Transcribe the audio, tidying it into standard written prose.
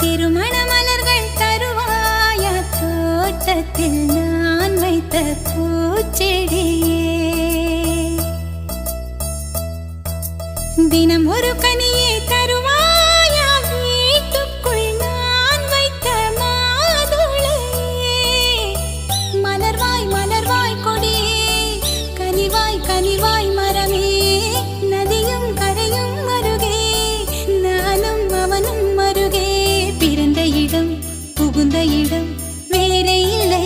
திருமண மலர்கள் தருவாயா தோட்டத்தில் நான் வைத்த பூச்செடியே தினம் ஒரு கனியே தருவாயா வீட்டுக்குள் நான் வைத்த மாதுளையே மலர்வாய் மலர்வாய் கொடியே கனிவாய் கனிவாய் மரமே நதியும் கரையும் அருகே நானும் அவனும் அருகே பிறந்த இடம் புகுந்த இடம் வேறே இல்லை